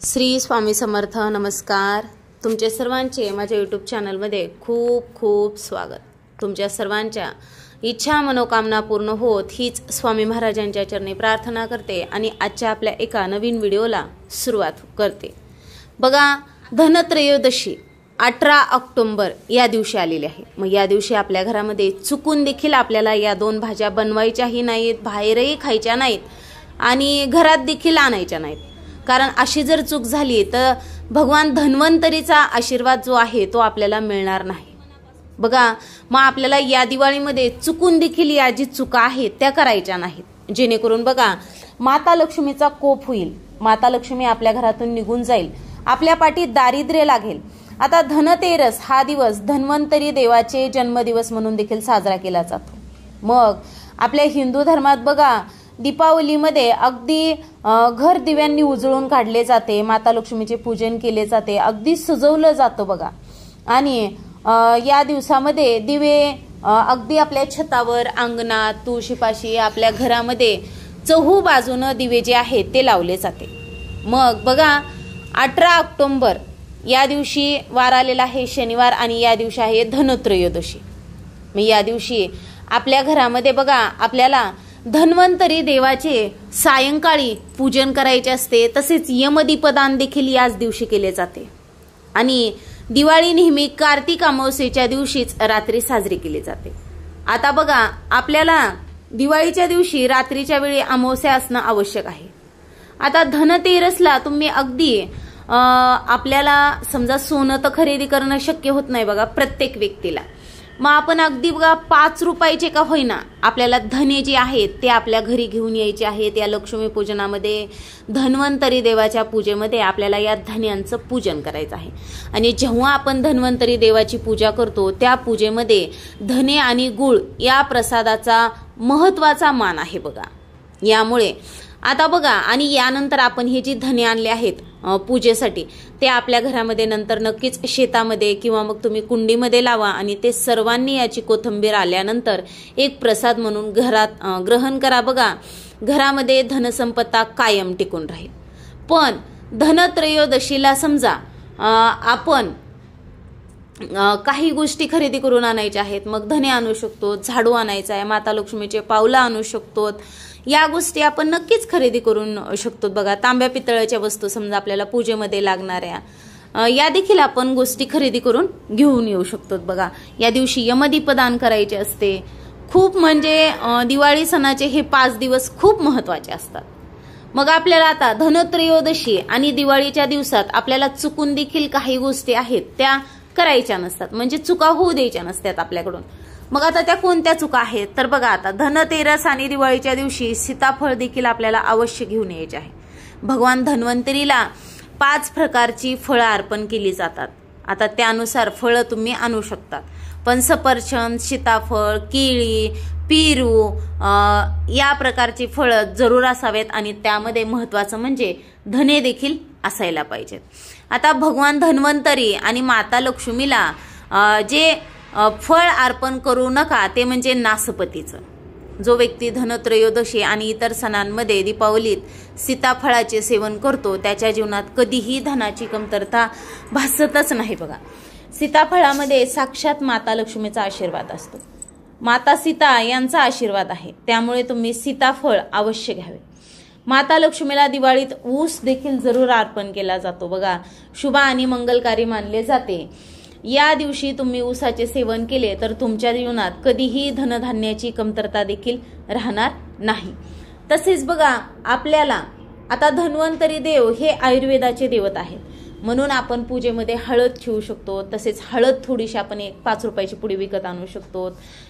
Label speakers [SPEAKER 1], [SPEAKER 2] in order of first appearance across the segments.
[SPEAKER 1] श्री स्वामी समर्थ. नमस्कार. तुमच्या सर्वांचे माझ्या यूट्यूब चॅनलमध्ये खूप खूप स्वागत. तुमच्या सर्वांच्या इच्छा मनोकामना पूर्ण होत हीच स्वामी महाराजांच्या चरणी प्रार्थना करते आणि आजच्या आपल्या एका नवीन व्हिडिओला सुरुवात करते. बघा, धनत्रयोदशी 18 ऑक्टोबर या दिवशी आलेली आहे. मग या दिवशी आपल्या घरामध्ये चुकून देखील आपल्याला या दोन भाज्या बनवायच्याही नाहीत, बाहेरही खायच्या नाहीत आणि घरात देखील आणायच्या नाहीत. कारण अशी जर चूक झाली तर भगवान धन्वंतरीचा आशीर्वाद जो आहे तो आपल्याला मिळणार नाही. बघा, मग आपल्याला या दिवाळीमध्ये चुकून देखील या जी चुका आहेत त्या करायच्या नाहीत, जेणेकरून बघा माता लक्ष्मीचा कोप होईल. माता लक्ष्मी आपल्या घरातून निघून जाईल, आपल्या पाठीत दारिद्र्य लागेल. आता धनतेरस हा दिवस धन्वंतरी देवाचे जन्मदिवस म्हणून देखील साजरा केला जातो. मग आपल्या हिंदू धर्मात बघा दीपावलीमध्ये अगदी घर दिव्यांनी उजळून काढले जाते, माता लक्ष्मीचे पूजन केले जाते, अगदी सजवलं जातं बघा. आणि या दिवसामध्ये दिवे अगदी आपल्या छतावर, अंगणात, तुळशीपाशी, आपल्या घरामध्ये चहू बाजूनं दिवे जे आहेत ते लावले जाते. मग बघा 18 ऑक्टोबर या दिवशी वार आलेला आहे शनिवार आणि या दिवशी आहे धनत्रयोदशी. मग या दिवशी आपल्या घरामध्ये बघा आपल्याला धन्वंतरी देवाचे सायंकाळी पूजन करायचे असते. तसेच यमदीपदान देखील याच दिवशी केले जाते. आणि दिवाळी नेहमी कार्तिक अमावस्येच्या दिवशीच रात्री साजरी केली जाते. आता बघा आपल्याला दिवाळीच्या दिवशी रात्रीच्या वेळी अमावस्या असणं आवश्यक आहे. आता धनतेरसला तुम्ही अगदी आपल्याला समजा सोनं तर खरेदी करणं शक्य होत नाही बघा प्रत्येक व्यक्तीला. मग आपण अगदी बघा 5 रुपयाचे का होईना आपल्याला धने जे आहेत ते आपल्या घरी घेऊन यायचे आहेत. या लक्ष्मी पूजनामध्ये, धन्वंतरी देवाच्या पूजेमध्ये आपल्याला या धन्यांचं पूजन करायचं आहे. आणि जेव्हा आपण धन्वंतरी देवाची पूजा करतो त्या पूजेमध्ये धने आणि गुळ या प्रसादाचा महत्वाचा मान आहे बघा. यामुळे आता बघा आणि यानंतर आपण हे जी धने आणले आहेत पूजेसाठी ते आपल्या घरामध्ये नंतर नक्कीच शेतामध्ये किंवा मग तुम्ही कुंडीमध्ये लावा आणि ते सर्वांनी याची कोथिंबीर आल्यानंतर एक प्रसाद म्हणून घरात ग्रहण करा. बघा घरामध्ये धनसंपत्ता कायम टिकून राहील. पण धनत्रयोदशीला समजा आपण काही गोष्टी खरेदी करून आणायच्या आहेत. मग धने आणू शकतो, झाडू आणायचा आहे, माता लक्ष्मीचे पावलं आणू शकतो. या गोष्टी आपण नक्कीच खरेदी करून शकतो बघा. तांब्या पितळाच्या वस्तू समजा आपल्याला पूजेमध्ये लागणाऱ्या या देखील आपण गोष्टी खरेदी करून घेऊन येऊ शकतो बघा. या दिवशी यमदीपदान करायचे असते. खूप म्हणजे दिवाळी सणाचे हे 5 दिवस खूप महत्वाचे असतात. मग आपल्याला आता धनत्रयोदशी आणि दिवाळीच्या दिवसात आपल्याला चुकून देखील काही गोष्टी आहेत त्या करायच्या नसतात, म्हणजे चुका होऊ द्यायच्या नसतात आपल्याकडून. मग आता त्या कोणत्या चुका आहेत तर बघा आता धनतेरस आणि दिवाळीच्या दिवशी सीताफळ देखील आपल्याला अवश्य घेऊन यायचे आहे. भगवान धन्वंतरीला 5 प्रकारची फळं अर्पण केली जातात. आता त्यानुसार फळं तुम्ही आणू शकतात. पण सफरचंद, सीताफळ, केळी, पेरू या प्रकारची फळं जरूर असावेत आणि त्यामध्ये महत्वाचं म्हणजे धने देखील असायला पाहिजेत. आता भगवान धन्वंतरी आणि माता लक्ष्मीला जे फळ अर्पण करू नका ते म्हणजे नासपतीचं. जो व्यक्ती धनत्रयोदशी आणि इतर सणांमध्ये दीपावलीत सीताफळाचे सेवन करतो त्याच्या जीवनात कधीही धनाची कमतरता भासतच नाही बघा. सीताफळामध्ये साक्षात माता लक्ष्मीचा आशीर्वाद असतो. माता सीता यांचा आशीर्वाद आहे. त्यामुळे तुम्ही सीताफळ अवश्य घ्यावे. माता लक्ष्मीला दिवाळीत ऊस देखील जरूर अर्पण केला जातो बघा. शुभ आणि मंगलकारी मानले जाते. या दिवशी तुम्ही ऊसाचे सेवन केले तर तुमच्या जीवनात कधीही धनधान्याची कमतरता देखील राहणार नाही. तसेच बघा आपल्याला आता धन्वंतरी देव हे आयुर्वेदाचे देवत आहेत म्हणून आपण पूजेमध्ये हळद ठेवू शकतो. तसेच हळद थोडीशी आपण 5 रुपयाची पुडी विकत आणू शकतो.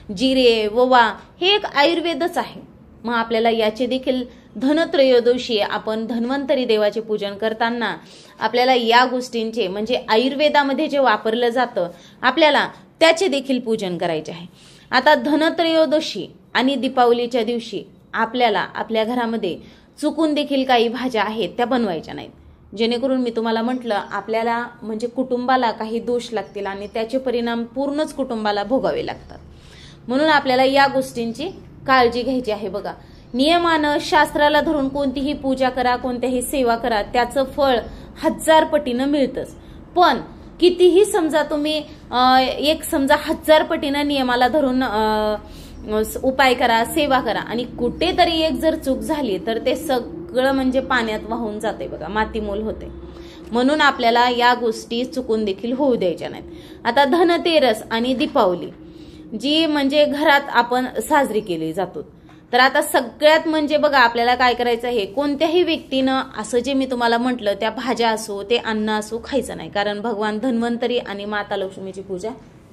[SPEAKER 1] जिरे, ओवा हे एक आयुर्वेदच आहे. मग आपल्याला याचे देखील धनत्रयोदशी आपण धन्वंतरी देवाचे पूजन करताना आपल्याला या गोष्टींचे म्हणजे आयुर्वेदामध्ये जे वापरलं जातं आपल्याला त्याचे देखील पूजन करायचे आहे. आता धनत्रयोदशी आणि दीपावलीच्या दिवशी आपल्याला आपल्या घरामध्ये चुकून देखील काही भाज्या आहेत त्या बनवायच्या नाहीत, जेणेकरून मी तुम्हाला म्हटलं आपल्याला म्हणजे कुटुंबाला काही दोष लागतील आणि त्याचे परिणाम पूर्णच कुटुंबाला भोगावे लागतात. म्हणून आपल्याला या गोष्टींची काळजी घ्यायची आहे बघा. नियमानं शास्त्राला धरून कोणतीही पूजा करा, कोणत्याही सेवा करा, त्याचं फळ 1000 पटीनं मिळतंच. पण कितीही समजा तुम्ही एक समजा 1000 पटीनं नियमाला धरून उपाय करा, सेवा करा आणि कुठेतरी एक जर चूक झाली तर ते सगळं म्हणजे पाण्यात वाहून जाते बघा, मातीमोल होते. म्हणून आपल्याला या गोष्टी चुकून देखील होऊ द्यायच्या नाहीत. आता धनतेरस आणि दीपावली जी म्हणजे घरात आपण साजरी केली जातो. तर आता सगळ्यात म्हणजे बघा आपल्याला काय करायचं आहे, कोणत्याही व्यक्तीनं असं जे मी तुम्हाला म्हटलं त्या भाज्या असो ते अन्न असो खायचं नाही, कारण भगवान धन्वंतरी आणि माता लक्ष्मीची पूजा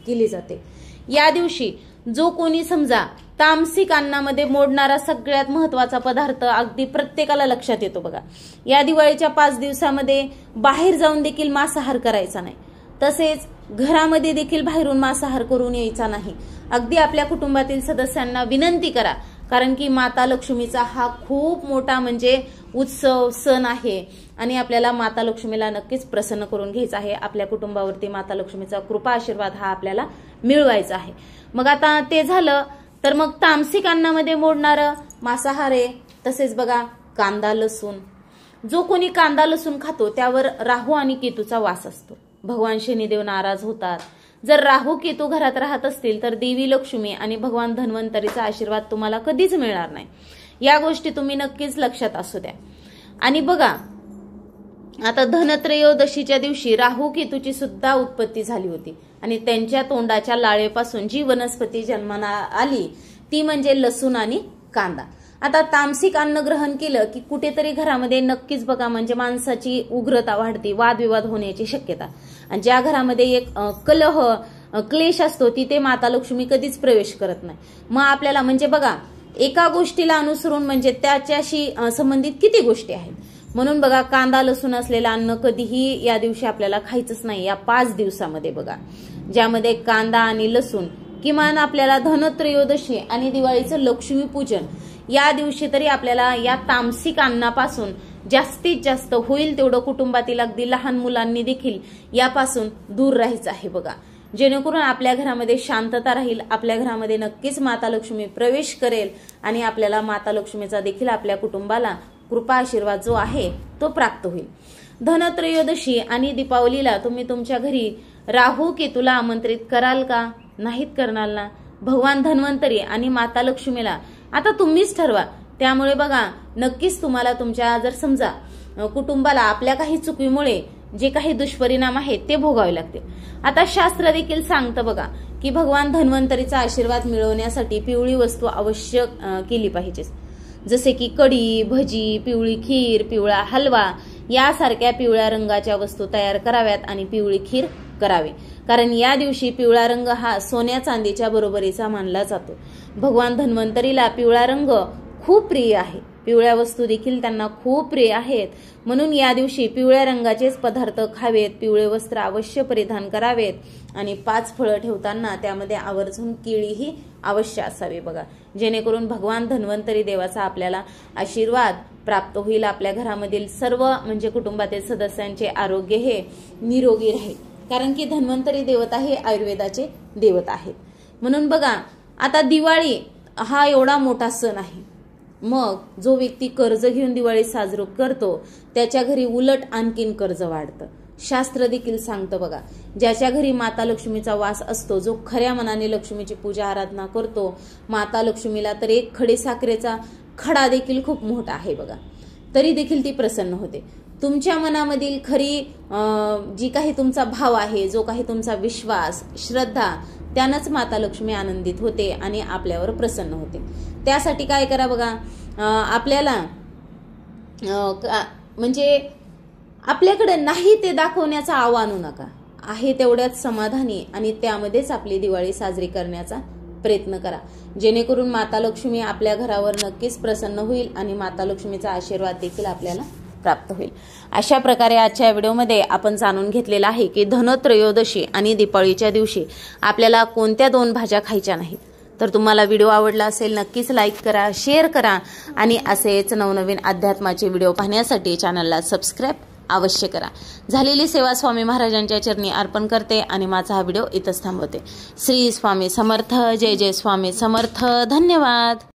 [SPEAKER 1] केली जाते. या दिवशी जो कोणी समजा तामसिक अन्नामध्ये मोडणारा सगळ्यात महत्वाचा पदार्थ अगदी प्रत्येकाला लक्षात येतो बघा. या दिवाळीच्या 5 दिवसामध्ये बाहेर जाऊन देखील मांसाहार करायचा नाही, तसेच घरामध्ये देखील बाहेरून मांसाहार करून यायचा नाही. अगदी आपल्या कुटुंबातील सदस्यांना विनंती करा, कारण की माता लक्ष्मीचा हा खूप मोठा म्हणजे उत्सव सण आहे आणि आपल्याला माता लक्ष्मीला नक्कीच प्रसन्न करून घ्यायचं आहे. आपल्या कुटुंबावरती माता लक्ष्मीचा कृपा आशीर्वाद हा आपल्याला मिळवायचा आहे. मग आता ते झालं तर मग तामसिक अन्नामध्ये मोडणारं मांसाहार आहे. तसेच बघा कांदा लसूण, जो कोणी कांदा लसूण खातो त्यावर राहू आणि केतूचा वास असतो. भगवान शनिदेव नाराज होतात. जर राहू केतू घरात राहत असतील तर देवी लक्ष्मी आणि भगवान धन्वंतरीचा आशीर्वाद तुम्हाला कधीच मिळणार नाही. या गोष्टी तुम्ही नक्कीच लक्षात असू द्या. आणि बघा आता धनत्रयोदशीच्या दिवशी राहू केतूची सुद्धा उत्पत्ती झाली होती आणि त्यांच्या तोंडाच्या लाळेपासून जी वनस्पती जन्माला आली ती म्हणजे लसूण आणि कांदा. आता तामसिक अन्न ग्रहण केलं की कुठेतरी घरामध्ये नक्कीच बघा म्हणजे माणसाची उग्रता वाढते, वादविवाद होण्याची शक्यता. आणि ज्या घरामध्ये एक कलह क्लेश असतो तिथे माता लक्ष्मी कधीच प्रवेश करत नाही. मग आपल्याला म्हणजे बघा एका गोष्टीला अनुसरून म्हणजे त्याच्याशी संबंधित किती गोष्टी आहेत. म्हणून बघा कांदा लसूण असलेलं अन्न कधीही या दिवशी आपल्याला खायचंच नाही. या 5 दिवसामध्ये बघा ज्यामध्ये कांदा आणि लसूण, किमान आपल्याला धनत्रयोदशी आणि दिवाळीचं लक्ष्मीपूजन या दिवशी तरी आपल्याला या तामसिक अन्नापासून जास्तीत जास्त होईल तेवढं कुटुंबातील अगदी लहान मुलांनी देखील यापासून दूर राहायचं आहे बघा, जेणेकरून आपल्या घरामध्ये शांतता राहील. आपल्या घरामध्ये नक्कीच माता लक्ष्मी प्रवेश करेल आणि आपल्याला माता लक्ष्मीचा देखील आपल्या कुटुंबाला कृपा आशीर्वाद जो आहे तो प्राप्त होईल. धनत्रयोदशी आणि दीपावलीला तुम्ही तुमच्या घरी राहू केतूला आमंत्रित कराल का? नाहीत करणार ना. भगवान धन्वंतरी आणि माता लक्ष्मीला आता तुम्हीच ठरवा. त्यामुळे बघा नक्कीच तुम्हाला तुमच्या जर समजा कुटुंबाला आपल्या काही चुकीमुळे जे काही दुष्परिणाम आहेत ते भोगावे लागतील. आता शास्त्र देखील सांगतं बघा की भगवान धन्वंतरीचा आशीर्वाद मिळवण्यासाठी पिवळी वस्तू अवश्य केली पाहिजे, जसे की कढी, भजी, पिवळी खीर, पिवळा हलवा यासारख्या पिवळ्या रंगाच्या वस्तू तयार कराव्यात आणि पिवळी खीर करावी. कारण या दिवशी पिवळा रंग हा सोन्या चांदीच्या बरोबरीचा मानला जातो. भगवान धन्वंतरीला पिवळा रंग खूप प्रिय आहे. पिवळ्या वस्तू देखील त्यांना खूप प्रिय आहेत. म्हणून या दिवशी पिवळ्या रंगाचेच पदार्थ खावेत, पिवळे वस्त्र अवश्य परिधान करावेत आणि 5 फळं ठेवताना त्यामध्ये आवर्जून केळीही अवश्य असावे बघा, जेणेकरून भगवान धन्वंतरी देवाचा आपल्याला आशीर्वाद प्राप्त होईल. आपल्या घरामधील सर्व म्हणजे कुटुंबातील सदस्यांचे आरोग्य हे निरोगी राहील, कारण की धन्वंतरी देवता हे आयुर्वेदाचे देवता आहेत. म्हणून बघा आता दिवाळी हा एवढा मोठा सण आहे. मग जो व्यक्ती कर्ज घेऊन दिवाळी साजरी करतो त्याच्या घरी उलट आणखीन कर्ज वाढतं. शास्त्र देखील सांगतं बघा, ज्याच्या घरी माता लक्ष्मीचा वास असतो, जो खऱ्या मनाने लक्ष्मीची पूजा आराधना करतो, माता लक्ष्मीला तर एक खडीसाखरेचा खडा देखील खूप मोठा आहे बघा, तरी देखील ती प्रसन्न होते. तुमच्या मनामधील खरी जी काही तुमचा भाव आहे, जो काही तुमचा विश्वास, श्रद्धा, त्यानंच माता लक्ष्मी आनंदित होते आणि आपल्यावर प्रसन्न होते. त्यासाठी काय करा बघा, आपल्याला म्हणजे आपल्याकडे नाही ते दाखवण्याचा आव आणू नका. आहे तेवढ्याच समाधानी आणि त्यामध्येच आपली दिवाळी साजरी करण्याचा प्रयत्न करा, जेणेकरून माता लक्ष्मी आपल्या घरावर नक्कीच प्रसन्न होईल आणि माता लक्ष्मीचा आशीर्वाद देखील आपल्याला प्राप्त होईल. अशा प्रकारे आजच्या व्हिडिओमध्ये आपण जाणून घेतलेलं आहे की धनत्रयोदशी आणि दीपावलीच्या दिवशी आपल्याला कोणत्या 2 भाज्या खायच्या नाहीत. तर तुम्हाला व्हिडिओ आवडला असेल नक्कीच लाईक करा, शेअर करा आणि असेच नवनवीन अध्यात्माचे व्हिडिओ पाहण्यासाठी चॅनलला सबस्क्राईब अवश्य करा. झालेली सेवा स्वामी महाराजांच्या चरणी अर्पण करते आणि माझा हा व्हिडिओ इथंच थांबवते. श्री स्वामी समर्थ. जय जय स्वामी समर्थ. धन्यवाद.